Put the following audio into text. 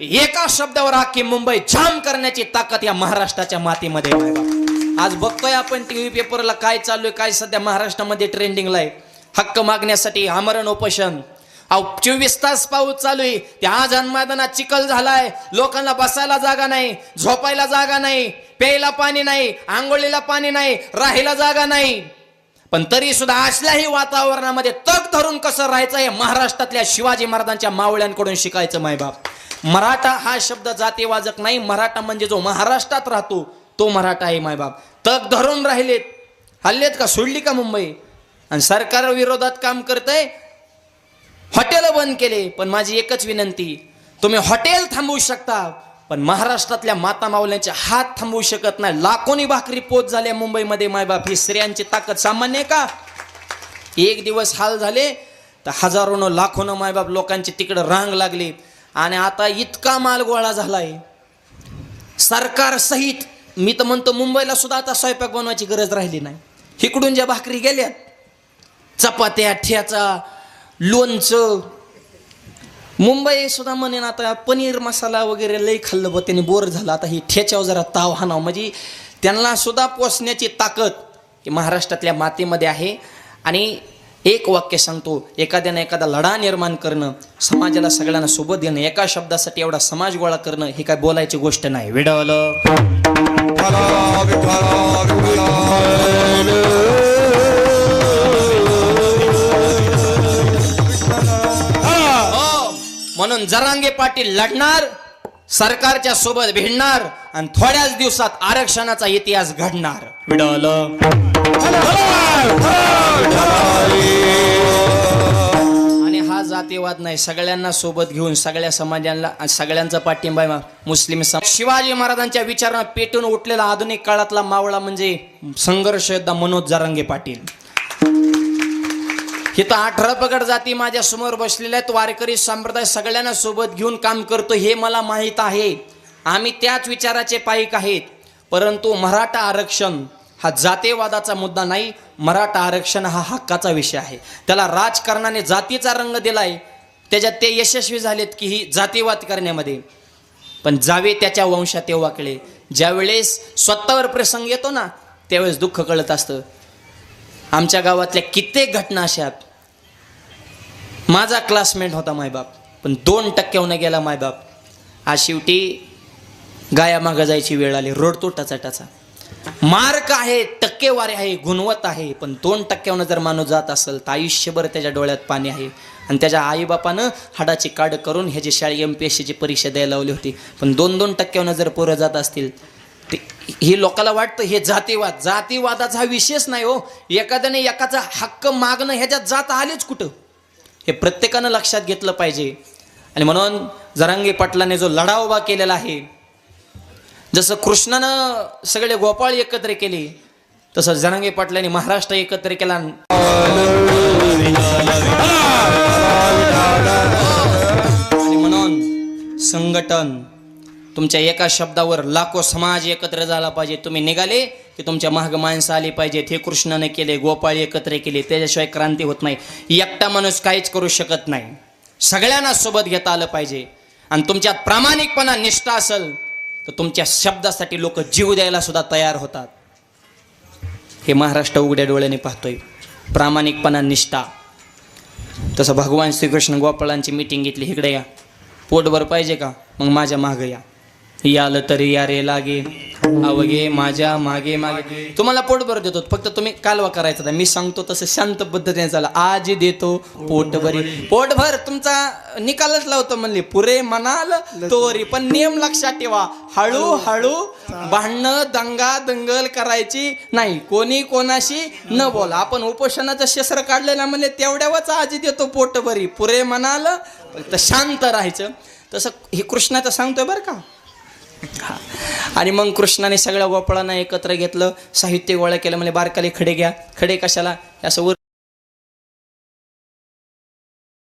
एका शब्दावर अख्खी मुंबई जाम करण्याची ताकद या महाराष्ट्राच्या मातीमध्ये आहे. आज बघतोय आपण टीव्ही पेपरला काय चालू आहे, काय सध्या महाराष्ट्रामध्ये ट्रेंडिंगला आहे. हक्क मागण्यासाठी आमरण उपोषण. 24 तास पाऊस चालू आहे. त्या आझाद मैदानात चिखल झालाय, लोकांना बसायला जागा नाही, झोपायला जागा नाही, प्यायला पाणी नाही, आंघोळीला पाणी नाही, राहायला जागा नाही. पण तरी सुद्धा असल्याही वातावरणामध्ये तग धरून कसं राहायचं हे महाराष्ट्रातल्या शिवाजी महाराजांच्या मावळ्यांकडून शिकायचं मायबाप. मराठा हा शब्द जातीवाचक नाही, मराठा म्हणजे जो महाराष्ट्रात राहतो तो मराठा आहे मायबाप. तग धरून राहिलेत, हल्लेत का, सोडली का मुंबई? आणि सरकार विरोधात काम करतंय, हॉटेल बंद केले. पण माझी एकच विनंती, तुम्ही हॉटेल थांबवू शकता पण महाराष्ट्रातल्या माता माऊल्यांचे हात थांबवू शकत नाही. लाखोनी भाकरी पोच झाल्या मुंबईमध्ये मायबाप. ही स्त्रियांची ताकद सामान्य का? एक दिवस हाल झाले तर हजारोनं लाखोनं मायबाप लोकांची तिकडं रांग लागली. आणि आता इतका माल गोळा झालाय सरकार सहित, मी तर म्हणतो मुंबईला सुद्धा आता स्वयंपाक बनवायची गरज राहिली नाही. इकडून ज्या भाकरी गेल्यात, चपात्या, ठ्याचा, लोणचं, मुंबई सुद्धा म्हणेन आता पनीर मसाला वगैरे लई खाल्लं बघ त्यांनी, बोर झालं. आता ही ठेच्यावर जरा ताव हाणाव, म्हणजे त्यांना सुद्धा पोचण्याची ताकद ही महाराष्ट्रातल्या मातीमध्ये आहे. आणि एक वाक्य सांगतो, एखाद्यानं एखादा लढा निर्माण करणं, समाजाला सगळ्यांना सोबत घेणं, एका शब्दासाठी एवढा समाज गोळा करणं ही काय बोलायची गोष्ट नाही. विडवलं म्हणून जरांगे पाटील लढणार, सरकारच्या सोबत भिडणार आणि थोड्याच दिवसात आरक्षणाचा इतिहास घडणार. विडवलं आणि हा जातीवाद नाही, सगळ्यांना सोबत घेऊन सगळ्या समाजाला सगळ्यांचा पाठिंबा आहे. मुस्लिम शिवाजी महाराजांच्या विचारांना पेटून उठलेला आधुनिक काळातला मावळा म्हणजे संघर्ष योद्धा मनोज जरांगे पाटील. इथं 18 पगड जाती माझ्या समोर बसलेल्या आहेत. वारकरी संप्रदाय सगळ्यांना सोबत घेऊन काम करतो हे मला माहीत आहे. आम्ही त्याच विचाराचे पाईक आहेत. परंतु मराठा आरक्षण हा जातीवादाचा मुद्दा नाही, मराठा आरक्षण हा हक्काचा विषय आहे. त्याला राजकारणाने जातीचा रंग दिलाय, त्याच्यात ते यशस्वी झालेत की ही जातीवाद करण्यामध्ये. पण जावे त्याच्या वंशात तेव्हा कळे, ज्यावेळेस स्वतःवर प्रसंग येतो ना त्यावेळेस दुःख कळत असतं. आमच्या गावातल्या कित्येक घटना अशा, माझा क्लासमेट होता मायबाप, पण 2% गेला मायबाप. आज शेवटी गाया मागं जायची वेळ आली. रोड तो टचाटचा, मार्क आहे, टक्केवारी आहे, गुणवत आहे, पण 2% जर माणूस जात असेल तर आयुष्यभर त्याच्या डोळ्यात पाणी आहे. आणि त्याच्या आईबापानं हाडाची काढ करून ह्याची शाळा MPSCची परीक्षा द्यायला लावली होती. पण 2% जर पोरं जात असतील ते हे लोकांना वाटतं हे जातीवाद. जातीवादाचा हा विषयच नाही हो. एखाद्याने एकाचा हक्क मागणं ह्याच्यात जात आलेच कुठं, हे प्रत्येकानं लक्षात घेतलं पाहिजे. आणि म्हणून जरांगे पाटलाने जो लढा उभा केलेला आहे, जसं कृष्णानं सगळे गोपाळ एकत्र केले तसं जरांगे पाटलांनी महाराष्ट्र एकत्र केला. आणि म्हणून संघटन, तुमच्या एका शब्दावर लाखो समाज एकत्र झाला पाहिजे. तुम्ही निघाले की तुमच्या माग माणसं आली पाहिजेत. हे कृष्णाने केले, गोपाळ एकत्र केले, त्याच्याशिवाय क्रांती होत नाही. एकटा माणूस काहीच करू शकत नाही. सगळ्यांना सोबत घेता आलं पाहिजे. आणि तुमच्यात प्रामाणिकपणा, निष्ठा असेल तर तुमच्या शब्दासाठी लोक जीव द्यायला सुद्धा तयार होतात. हे महाराष्ट्र उघड्या डोळ्याने पाहतोय. प्रामाणिकपणा, निष्ठा. तसं भगवान श्रीकृष्ण गोपाळांची मीटिंग घेतली. इकडे या, पोटभर पाहिजे का, मग माझ्या मागं या. याल तरी या रे लागे, अवघे माझ्या मागे मागे. तुम्हाला पोटभर देतो, फक्त तुम्ही कालवा करायचा नाही. मी सांगतो तसं शांत पद्धतीने चाला. आज देतो पोटभरी, पोटभर तुमचा निकालच लावतो म्हणले, पुरे म्हणाल तोरी. पण नियम लक्षात ठेवा, हळूहळू भांडणं, दंगा दंगल करायची नाही, कोणी कोणाशी न बोला. आपण उपोषणाचं शस्त्र काढलेला म्हणले तेवढ्यावरच आज देतो पोटभरी, पुरे म्हणाल तर शांत राहायचं. तसं हे कृष्णाचं सांगतोय बरं का. आणि मग कृष्णाने सगळ्या गोपाळांना एकत्र घेतलं, साहित्य गोळा केलं. म्हणजे बारकाले खडे घ्या. खडे कशाला, असं वर